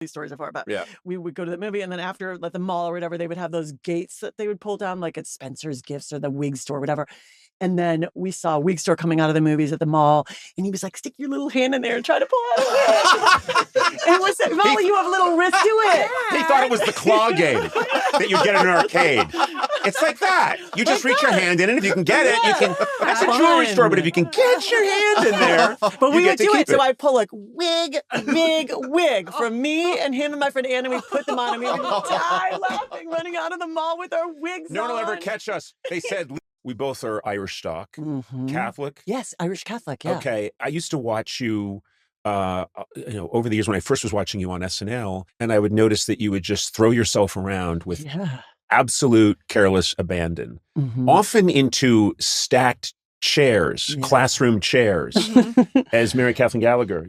these stories before, but Yeah. we would go to the movie, and then after, like, the mall or whatever, they would have those gates that they would pull down, like at Spencer's Gifts or the wig store, whatever. And then we saw a wig store coming out of the movies at the mall, and he was like, "Stick your little hand in there and try to pull out a wig." And we said, "Molly, you have a little wrist to it." He thought it was the claw game that you get in an arcade. It's like that. You just reach your hand in, and if you can get it, you can. That's a jewelry store, but if you can get your hand in there, but we would do it. it. So I pull like wig from me and him and my friend Anna. We put them on, and we would die laughing, running out of the mall with our wigs No one will on. ever catch us. They said we both are Irish stock, Catholic. Yes, Irish Catholic. Yeah. Okay, I used to watch you. Over the years when I first was watching you on SNL, and I would notice that you would just throw yourself around with absolute careless abandon, often into stacked chairs, classroom chairs, as Mary Kathleen Gallagher,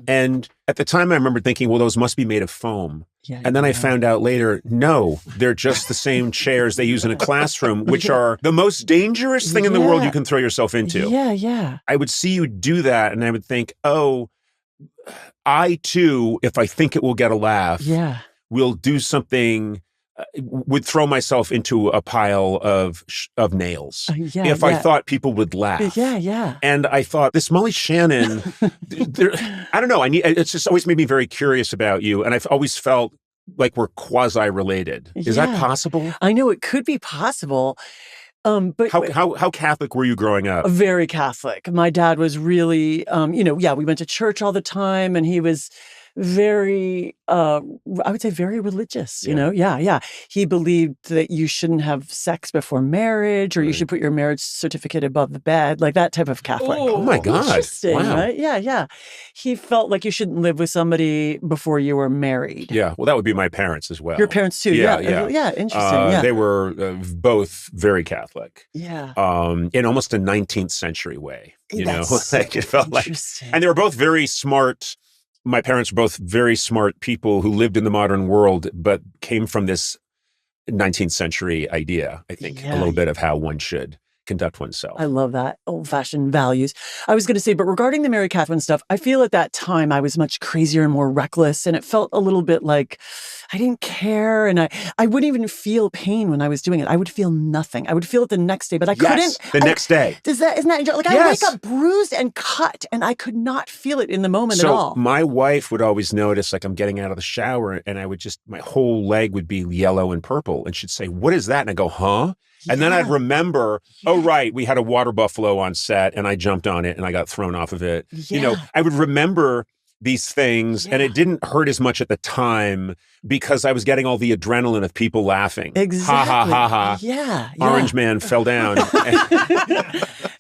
And at the time I remember thinking, well, those must be made of foam. Yeah, and then I found out later, no, they're just the same chairs they use in a classroom, which are the most dangerous thing in the world you can throw yourself into. Yeah, yeah. I would see you do that, and I would think, oh, I too, if I think it will get a laugh, will do something, would throw myself into a pile of nails if I thought people would laugh. Yeah, yeah. And I thought, this Molly Shannon, I don't know. It's just always made me very curious about you. And I've always felt like we're quasi-related. Is that possible? I know it could be possible. But how Catholic were you growing up? Very Catholic. My dad was really, we went to church all the time, and he was very, I would say very religious, Yeah. He believed that you shouldn't have sex before marriage, or you should put your marriage certificate above the bed, like that type of Catholic. Oh my God. Interesting, wow. Right? Yeah. He felt like you shouldn't live with somebody before you were married. Yeah. Well, that would be my parents as well. Your parents too. Yeah. Interesting. They were both very Catholic. Yeah. In almost a 19th century way, That's like it felt like, and they were both very smart. My parents were both very smart people who lived in the modern world, but came from this 19th century idea, I think, a little bit of how one should conduct oneself. I love that. Old-fashioned values. I was going to say, but regarding the Mary Catherine stuff, I feel at that time I was much crazier and more reckless, and it felt a little bit like I didn't care, and I wouldn't even feel pain when I was doing it. I would feel nothing. I would feel it the next day, but I couldn't. The next day. Isn't that like I wake up bruised and cut, and I could not feel it in the moment at all. So my wife would always notice, like I'm getting out of the shower, and I would my whole leg would be yellow and purple, and she'd say, "What is that?" And I go, "Huh?" And then I'd remember, oh, right, we had a water buffalo on set, and I jumped on it, and I got thrown off of it. I would remember these things, and it didn't hurt as much at the time because I was getting all the adrenaline of people laughing. Exactly. Ha, ha, ha, ha. Yeah. Orange man fell down.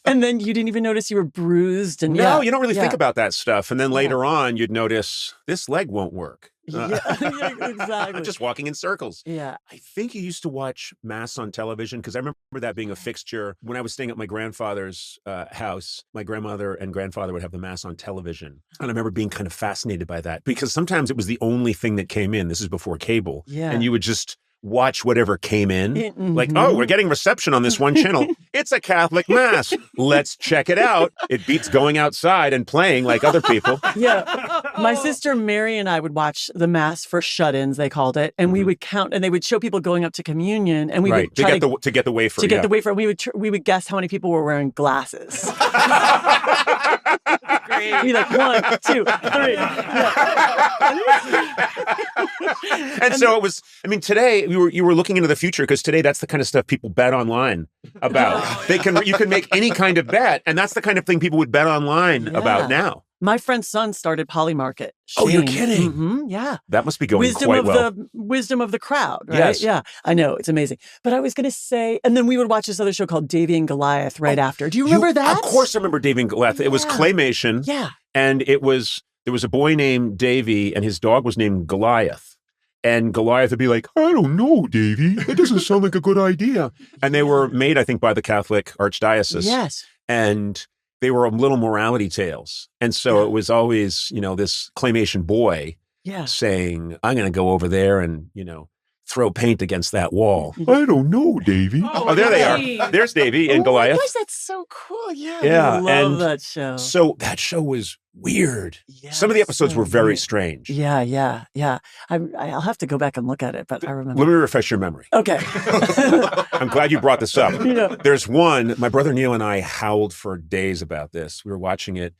And then you didn't even notice you were bruised. And no, you don't really think about that stuff. And then later on, you'd notice, this leg won't work. Exactly. I'm just walking in circles. Yeah. I think you used to watch Mass on television because I remember that being a fixture. When I was staying at my grandfather's house, my grandmother and grandfather would have the Mass on television. And I remember being kind of fascinated by that because sometimes it was the only thing that came in. This is before cable. Yeah. And you would just watch whatever came in. Like, oh, we're getting reception on this one channel. It's a Catholic Mass. Let's check it out. It beats going outside and playing like other people. Yeah. My sister Mary and I would watch the Mass for shut-ins, they called it. And we would count, and they would show people going up to communion. And we would try to get the wafer. To get the wafer. We would guess how many people were wearing glasses. Great. Be like 1, 2, 3. And so it was, today you were looking into the future because today that's the kind of stuff people bet online about. You can make any kind of bet, and that's the kind of thing people would bet online about now. My friend's son started Polymarket. Oh, you're kidding? Mm-hmm, yeah. That must be going quite well. Wisdom of the crowd, right? Yes. Yeah, I know. It's amazing. But I was going to say, and then we would watch this other show called Davy and Goliath right after. Do you remember that? Of course I remember Davy and Goliath. It was claymation. Yeah. And there was a boy named Davy, and his dog was named Goliath. And Goliath would be like, I don't know, Davy. That doesn't sound like a good idea. And they were made, I think, by the Catholic Archdiocese. Yes. And they were little morality tales. And so it was always, this claymation boy saying, I'm going to go over there and, throw paint against that wall. I don't know, Davy. Oh, there they are. There's Davy and Goliath. Gosh, that's so cool. Yeah. Yeah. I love that show. So that show was weird. Some of the episodes were very strange. Yeah. I'll have to go back and look at it, but I remember. Let me refresh your memory. Okay. I'm glad you brought this up. Yeah. There's one, my brother Neil and I howled for days about this. We were watching it.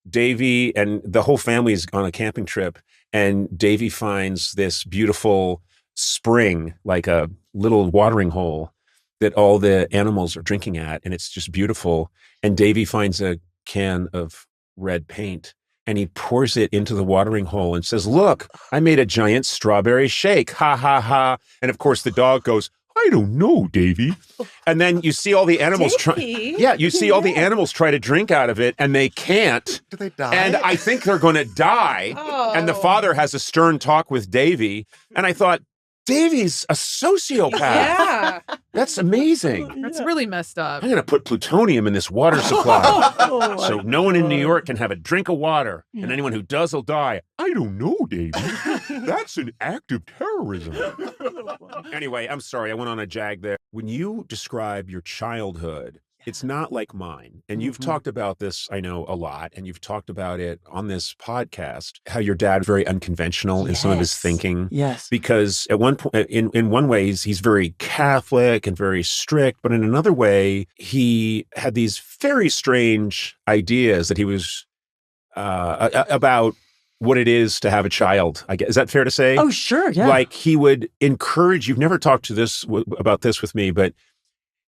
Davy and the whole family's on a camping trip, and Davy finds this beautiful spring, like a little watering hole that all the animals are drinking at, and it's just beautiful. And Davy finds a can of red paint, and he pours it into the watering hole and says, "Look, I made a giant strawberry shake. Ha, ha, ha." And of course the dog goes, "I don't know, Davy." And then you see all the animals try. Yeah, you see all the animals try to drink out of it, and they can't. Do they die? And I think they're going to die. And the father has a stern talk with Davy. And I thought, Davy's a sociopath. Yeah. That's amazing. That's really messed up. I'm going to put plutonium in this water supply so no one in New York can have a drink of water, and anyone who does will die. I don't know, Davy. That's an act of terrorism. Anyway, I'm sorry. I went on a jag there. When you describe your childhood, it's not like mine. And you've talked about this, I know, a lot, and you've talked about it on this podcast, how your dad was very unconventional in some of his thinking. Yes. Because at one point, in one way, he's very Catholic and very strict, but in another way, he had these very strange ideas that he was about what it is to have a child. I guess. Is that fair to say? Oh, sure. Yeah. Like he would encourage, you've never talked to this about this with me, but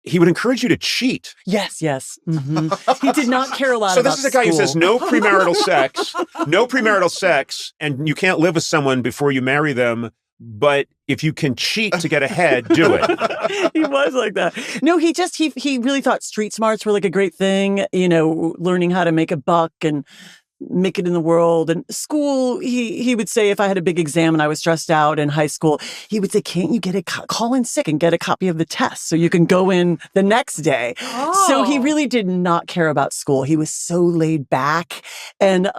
he would encourage you to cheat. Yes. He did not care a lot about So this is a guy who says no premarital sex, and you can't live with someone before you marry them. But if you can cheat to get ahead, do it. He was like that. No, he really thought street smarts were like a great thing, learning how to make a buck and make it in the world. And school, he would say, if I had a big exam and I was stressed out in high school, he would say, "Can't you call in sick and get a copy of the test so you can go in the next day?" Oh. So he really did not care about school. He was so laid back. And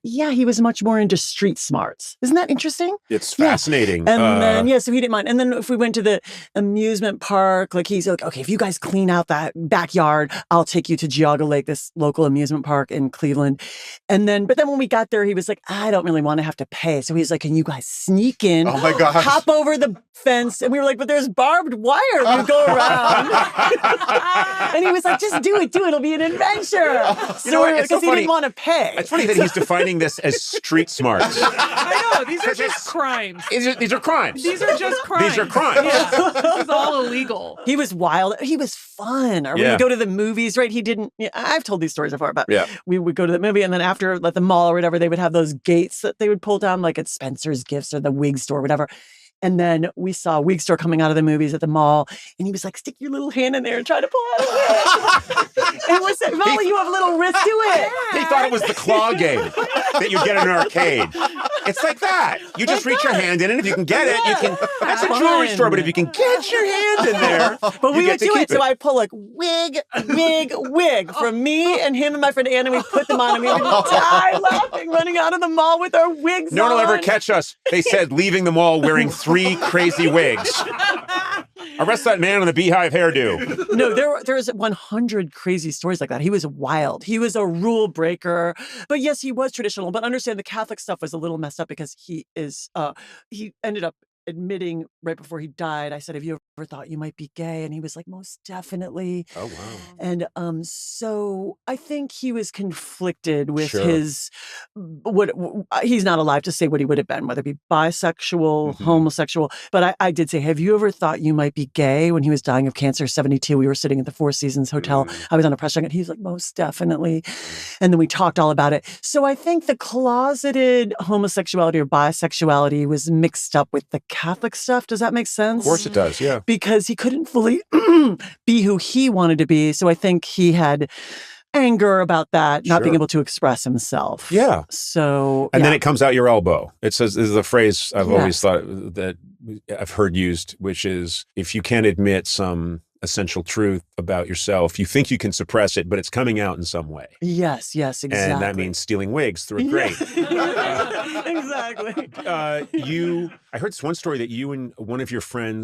he was much more into street smarts. Isn't that interesting? It's fascinating. And then, so he didn't mind. And then if we went to the amusement park, like he's like, "Okay, if you guys clean out that backyard, I'll take you to Geauga Lake, this local amusement park in Cleveland." But then when we got there, he was like, "I don't really want to have to pay." So he's like, "Can you guys sneak in? Oh my gosh. Hop over the fence?" And we were like, "But there's barbed wire. We go around." And he was like, "Just do it. It'll be an adventure." Because he didn't want to pay. It's funny that he's defining this as street smarts. I know. These are just crimes. These are crimes. These are just crimes. These are crimes. Yeah. This is all illegal. He was wild. He was fun. Or when we go to the movies, right? He didn't. I've told these stories before, but we would go to the movie, and then after, like the mall or whatever, they would have those gates that they would pull down, like at Spencer's Gifts or the wig store, whatever. And then we saw a wig store coming out of the movies at the mall, and he was like, "Stick your little hand in there and try to pull out a wig." And we said, "Molly, you have a little wrist to it." He thought it was the claw game that you get in an arcade. It's like that. You just reach your hand in, and if you can get it, you can. That's a jewelry store, but if you can get your hand in there, but we would do it. So I pull like wig from me and him and my friend Anna. We put them on, and we would die laughing, running out of the mall with our wigs. No one will ever catch us. They said leaving the mall wearing 3 crazy wigs. Arrest that man in the beehive hairdo. No, there's 100 crazy stories like that. He was wild. He was a rule breaker. But yes, he was traditional. But understand the Catholic stuff was a little messed up because he ended up admitting right before he died. I said, "Have you ever thought you might be gay?" And he was like, "Most definitely." Oh, wow. And so I think he was conflicted with his he's not alive to say what he would have been, whether it be bisexual, homosexual. But I did say, "Have you ever thought you might be gay?" When he was dying of cancer, 72, we were sitting at the Four Seasons Hotel. I was on a press junket. He was like, "Most definitely." And then we talked all about it. So I think the closeted homosexuality or bisexuality was mixed up with the Catholic stuff. Does that make sense? Of course it does, yeah. Because he couldn't fully be who he wanted to be. So I think he had anger about that, not being able to express himself. Yeah. So, and then it comes out your elbow. It says, this is a phrase I've always thought that I've heard used, which is, if you can't admit some essential truth about yourself, you think you can suppress it, but it's coming out in some way. Yes, exactly. And that means stealing wigs through a grate. Exactly. I heard this one story that you and one of your friends